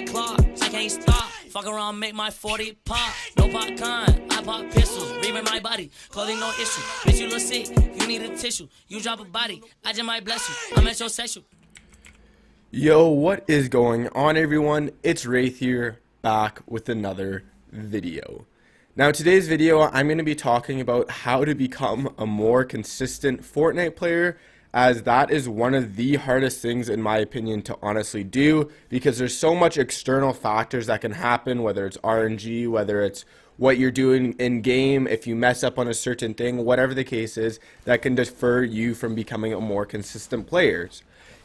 like Clark, I can't stop. Fuck around, make my 40 pop. No popcorn, I pop pistols. Reaming my body, clothing no issue. Bitch, you look sick, you need a tissue. You drop a body, I just might bless you. I'm metrosexual. Yo, what is going on, everyone? It's Wraith here, back with another video. Now, today's video, I'm going to be talking about how to become a more consistent Fortnite player, as that is one of the hardest things, in my opinion, to honestly do, because there's so much external factors that can happen, whether it's RNG, whether it's what you're doing in game, if you mess up on a certain thing, whatever the case is, that can deter you from becoming a more consistent player.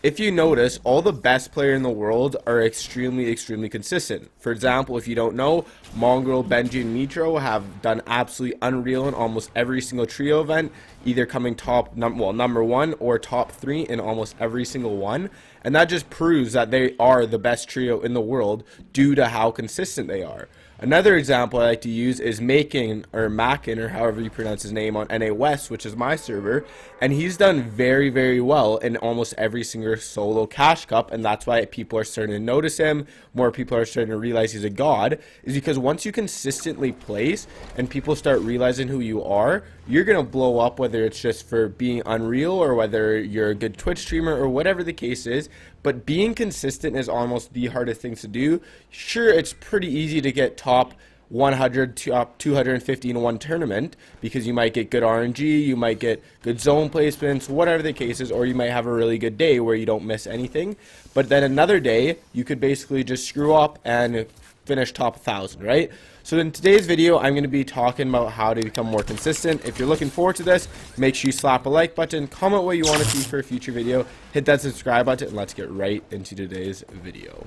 If you notice, all the best players in the world are extremely consistent. For example, if you don't know, Mongrel, Benji, and Nitro have done absolutely unreal in almost every single trio event, either coming number one or top 3 in almost every single one. And that just proves that they are the best trio in the world due to how consistent they are. Another example I like to use is Macon, or however you pronounce his name, on NA West, which is my server, and he's done very well in almost every single solo cash cup, and that's why people are starting to notice him. More people are starting to realize he's a god, is because once you consistently place and people start realizing who you are, you're gonna blow up, whether it's just for being unreal or whether you're a good Twitch streamer or whatever the case is. But being consistent is almost the hardest thing to do. Sure, it's pretty easy to get top 100, top 250 in one tournament, because you might get good RNG, you might get good zone placements, whatever the case is, or you might have a really good day where you don't miss anything. But then another day, you could basically just screw up and finish top 1,000, right? So in today's video, I'm going to be talking about how to become more consistent. If you're looking forward to this, make sure you slap a like button, comment what you want to see for a future video, hit that subscribe button, and let's get right into today's video.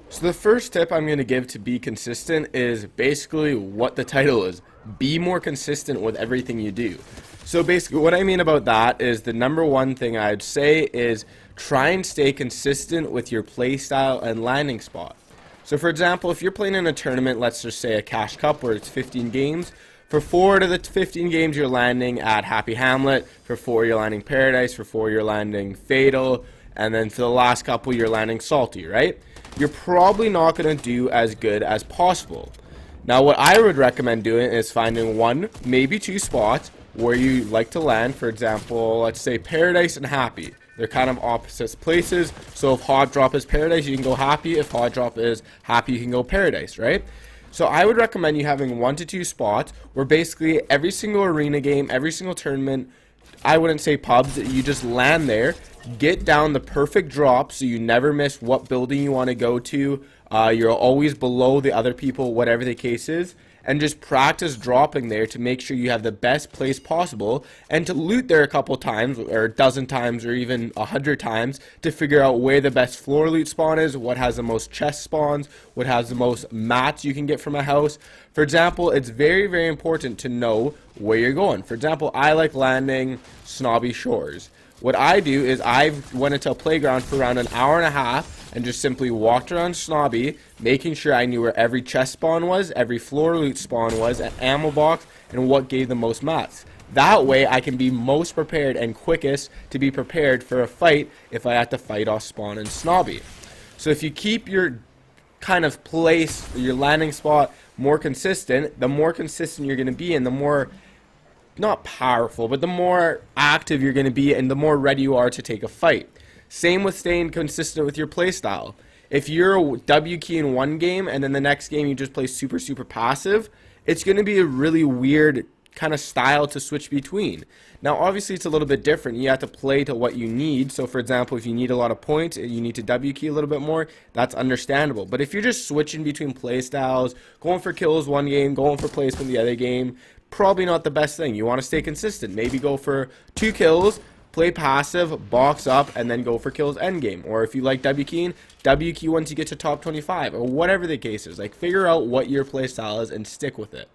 So the first tip I'm going to give to be consistent is basically what the title is. Be more consistent with everything you do. So basically what I mean about that is the number one thing I'd say is try and stay consistent with your playstyle and landing spot. So for example, if you're playing in a tournament, let's just say a cash cup where it's 15 games, for 4 out of the 15 games you're landing at Happy Hamlet, for 4 you're landing Paradise, for 4 you're landing Fatal, and then for the last couple you're landing Salty, right? You're probably not going to do as good as possible. Now what I would recommend doing is finding 1, maybe 2 spots where you like to land. For example, let's say Paradise and Happy. They're kind of opposite places, so if Hot Drop is Paradise, you can go Happy. If Hot Drop is Happy, you can go Paradise, right? So I would recommend you having 1 to 2 spots where basically every single arena game, every single tournament, I wouldn't say pubs, you just land there, get down the perfect drop so you never miss what building you want to go to. You're always below the other people, whatever the case is, and just practice dropping there to make sure you have the best place possible, and to loot there a couple times, or a dozen times, or even 100 times, to figure out where the best floor loot spawn is, what has the most chest spawns, what has the most mats you can get from a house. For example, it's very important to know where you're going. For example, I like landing Snobby Shores. What I do is I went into a playground for around an hour and a half and just simply walked around Snobby, making sure I knew where every chest spawn was, every floor loot spawn was, an ammo box, and what gave the most mats. That way I can be most prepared and quickest to be prepared for a fight if I have to fight off spawn in Snobby. So if you keep your kind of place, your landing spot more consistent, the more consistent you're going to be, and the more, not powerful, but the more active you're going to be, and the more ready you are to take a fight. Same with staying consistent with your playstyle. If you're a W key in one game and then the next game you just play super passive, it's going to be a really weird kind of style to switch between. Now obviously it's a little bit different. You have to play to what you need. So for example, if you need a lot of points and you need to W key a little bit more, that's understandable. But if you're just switching between playstyles, going for kills one game, going for placement the other game, probably not the best thing. You want to stay consistent. Maybe go for 2 kills, play passive, box up, and then go for kills endgame. Or if you like W keying, W key once you get to top 25, or whatever the case is. Like, figure out what your playstyle is and stick with it.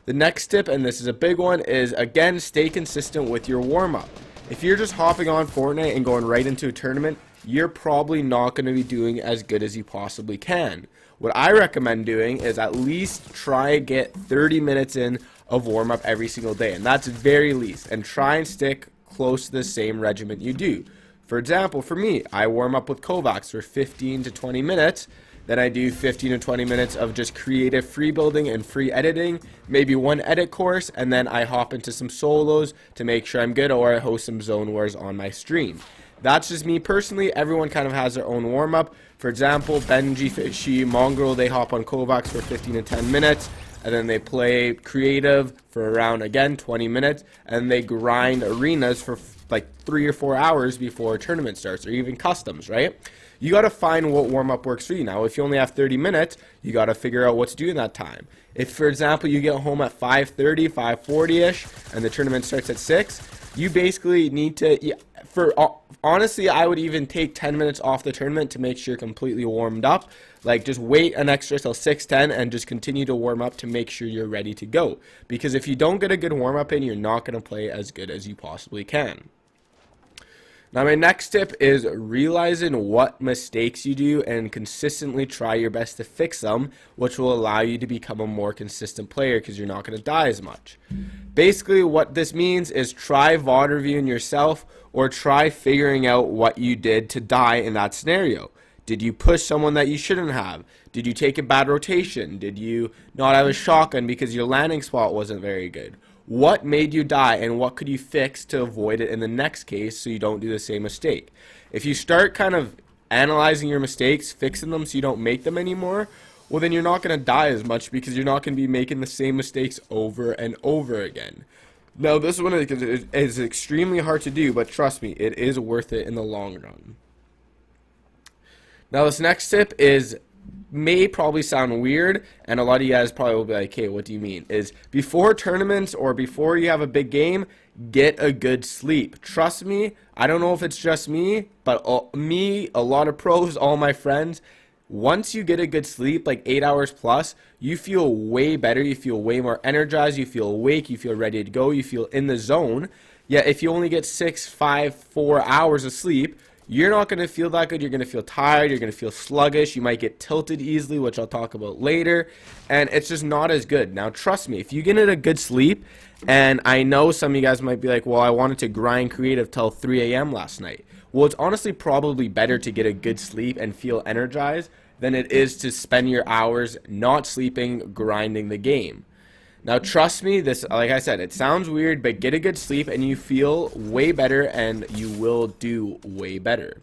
The next tip, and this is a big one, is again, stay consistent with your warm-up. If you're just hopping on Fortnite and going right into a tournament, you're probably not going to be doing as good as you possibly can. What I recommend doing is at least try and get 30 minutes in of warm-up every single day, and that's very least, and try and stick close to the same regimen you do. For example, for me, I warm up with Kovacs for 15 to 20 minutes. Then I do 15 to 20 minutes of just creative free building and free editing, maybe one edit course, and then I hop into some solos to make sure I'm good, or I host some zone wars on my stream. That's just me personally. Everyone kind of has their own warm-up. For example, Benji, Fishy, Mongrel, they hop on Kovacs for 15 to 10 minutes, and then they play creative for around, again, 20 minutes, and they grind arenas for like 3 or 4 hours before a tournament starts, or even customs, right? You got to find what warm-up works for you. Now, if you only have 30 minutes, you got to figure out what to do in that time. If, for example, you get home at 5:30, 5:40-ish, and the tournament starts at 6, you basically need to, honestly, I would even take 10 minutes off the tournament to make sure you're completely warmed up. Like, just wait an extra till 6:10 and just continue to warm up to make sure you're ready to go. Because if you don't get a good warm-up in, you're not going to play as good as you possibly can. Now, my next tip is realizing what mistakes you do and consistently try your best to fix them, which will allow you to become a more consistent player because you're not going to die as much. Basically, what this means is try VOD reviewing yourself, or try figuring out what you did to die in that scenario. Did you push someone that you shouldn't have? Did you take a bad rotation? Did you not have a shotgun because your landing spot wasn't very good? What made you die, and what could you fix to avoid it in the next case so you don't do the same mistake? If you start kind of analyzing your mistakes, fixing them so you don't make them anymore, well, then you're not going to die as much because you're not going to be making the same mistakes over and over again. Now, this one is extremely hard to do, but trust me, it is worth it in the long run. Now, this next tip may probably sound weird, and a lot of you guys probably will be like, hey, what do you mean? Is before tournaments or before you have a big game, get a good sleep. Trust me, I don't know if it's just me, but a lot of pros, all my friends, once you get a good sleep, like 8 hours plus, you feel way better, you feel way more energized, you feel awake, you feel ready to go, you feel in the zone. Yet if you only get 6, 5, 4 hours of sleep, you're not going to feel that good. You're going to feel tired. You're going to feel sluggish. You might get tilted easily, which I'll talk about later. And it's just not as good. Now, trust me, if you get a good sleep, and I know some of you guys might be like, well, I wanted to grind creative till 3 a.m. last night. Well, it's honestly probably better to get a good sleep and feel energized than it is to spend your hours not sleeping, grinding the game. Now, trust me, this, like I said, it sounds weird, but get a good sleep and you feel way better, and you will do way better.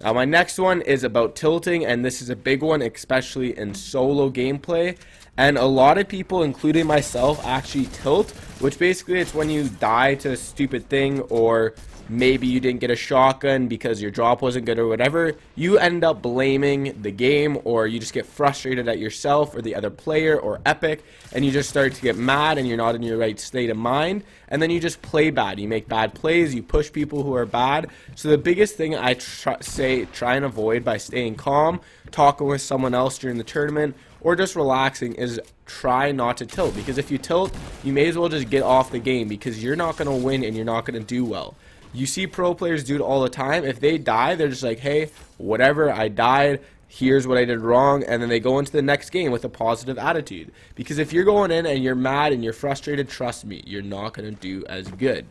Now, my next one is about tilting, and this is a big one, especially in solo gameplay. And a lot of people, including myself, actually tilt, which basically it's when you die to a stupid thing, or maybe you didn't get a shotgun because your drop wasn't good or whatever. You end up blaming the game, or you just get frustrated at yourself or the other player or Epic, and you just start to get mad and you're not in your right state of mind, and then you just play bad. You make bad plays, you push people who are bad. So the biggest thing I try and avoid by staying calm, talking with someone else during the tournament, or just relaxing, is try not to tilt. Because if you tilt, you may as well just get off the game, because you're not going to win and you're not going to do well. You see pro players do it all the time. If they die, they're just like, hey, whatever, I died, here's what I did wrong, and then they go into the next game with a positive attitude. Because if you're going in and you're mad and you're frustrated, trust me, you're not going to do as good.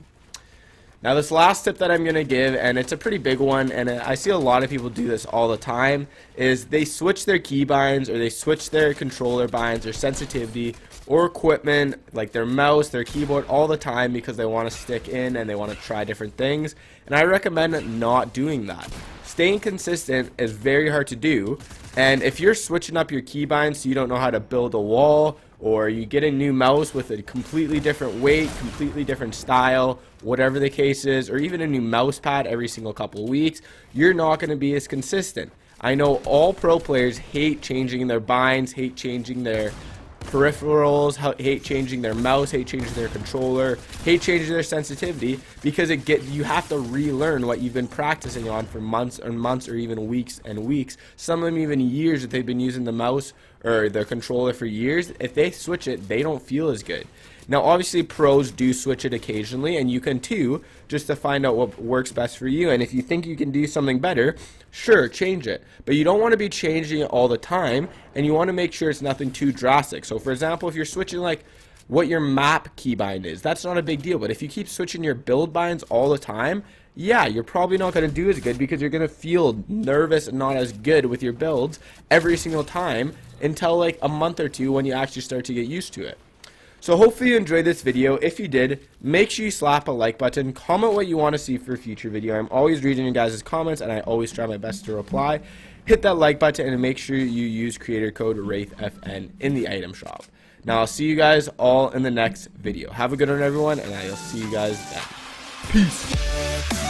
Now, this last tip that I'm going to give, and it's a pretty big one, and I see a lot of people do this all the time, is they switch their keybinds, or they switch their controller binds, or sensitivity, or equipment, like their mouse, their keyboard, all the time, because they want to stick in and they want to try different things. And I recommend not doing that. Staying consistent is very hard to do, and if you're switching up your keybinds so you don't know how to build a wall, or you get a new mouse with a completely different weight, completely different style, whatever the case is, or even a new mouse pad every single couple of weeks, you're not going to be as consistent. I know all pro players hate changing their binds, hate changing their peripherals, hate changing their mouse, hate changing their controller, hate changing their sensitivity, because you have to relearn what you've been practicing on for months and months, or even weeks and weeks. Some of them even years, if they've been using the mouse or their controller for years. If they switch it, they don't feel as good. Now, obviously, pros do switch it occasionally, and you can too, just to find out what works best for you. And if you think you can do something better, sure, change it. But you don't want to be changing it all the time, and you want to make sure it's nothing too drastic. So, for example, if you're switching like what your map keybind is, that's not a big deal. But if you keep switching your build binds all the time, yeah, you're probably not going to do as good because you're going to feel nervous and not as good with your builds every single time until like a month or two when you actually start to get used to it. So hopefully you enjoyed this video. If you did, make sure you slap a like button, comment what you want to see for a future video. I'm always reading you guys' comments and I always try my best to reply. Hit that like button and make sure you use creator code WraithFN in the item shop. Now I'll see you guys all in the next video. Have a good one everyone, and I'll see you guys then. Peace.